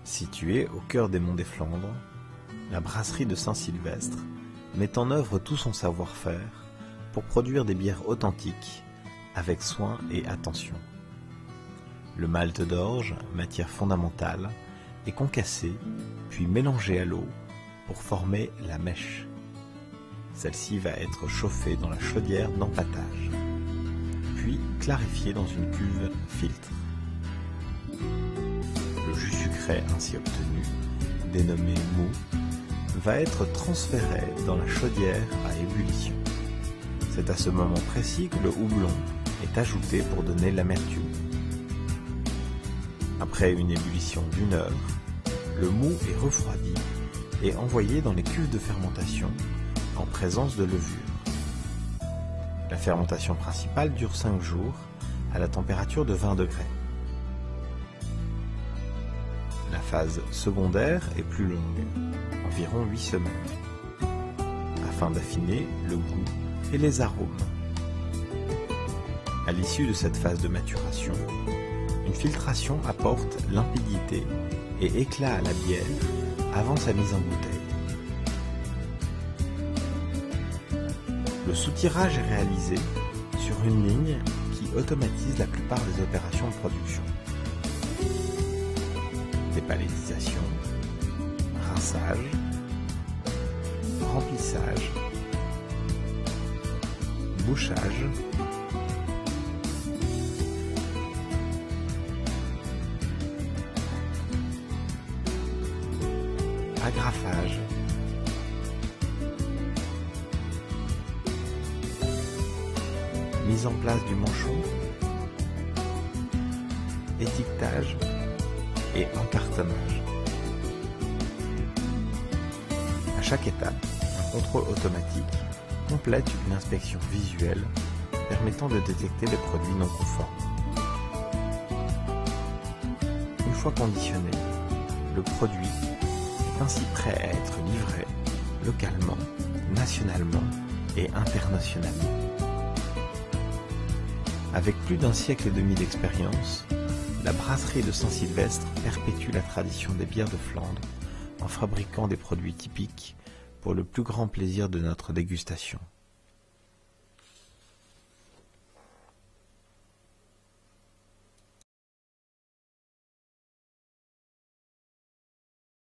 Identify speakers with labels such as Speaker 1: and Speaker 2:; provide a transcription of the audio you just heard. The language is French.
Speaker 1: Située au cœur des monts des Flandres, la brasserie de Saint-Sylvestre met en œuvre tout son savoir-faire pour produire des bières authentiques avec soin et attention. Le malt d'orge, matière fondamentale, est concassé puis mélangé à l'eau pour former la mèche. Celle-ci va être chauffée dans la chaudière d'empâtage, puis clarifiée dans une cuve filtre. Le jus sucré ainsi obtenu, dénommé mou, va être transféré dans la chaudière à ébullition. C'est à ce moment précis que le houblon est ajouté pour donner l'amertume. Après une ébullition d'1 heure, le mou est refroidi et envoyé dans les cuves de fermentation en présence de levure. La fermentation principale dure 5 jours à la température de 20 degrés. La phase secondaire est plus longue, environ 8 semaines, afin d'affiner le goût et les arômes. À l'issue de cette phase de maturation, une filtration apporte limpidité et éclat à la bière avant sa mise en bouteille. Le soutirage est réalisé sur une ligne qui automatise la plupart des opérations de production. Dépalettisation, rinçage, remplissage, bouchage, agrafage, mise en place du manchon, étiquetage et encartonnage. À chaque étape, un contrôle automatique complète une inspection visuelle permettant de détecter les produits non conformes. Une fois conditionné, le produit est ainsi prêt à être livré localement, nationalement et internationalement. Avec plus d'1 siècle et demi d'expérience, la brasserie de Saint-Sylvestre perpétue la tradition des bières de Flandre en fabriquant des produits typiques pour le plus grand plaisir de notre dégustation.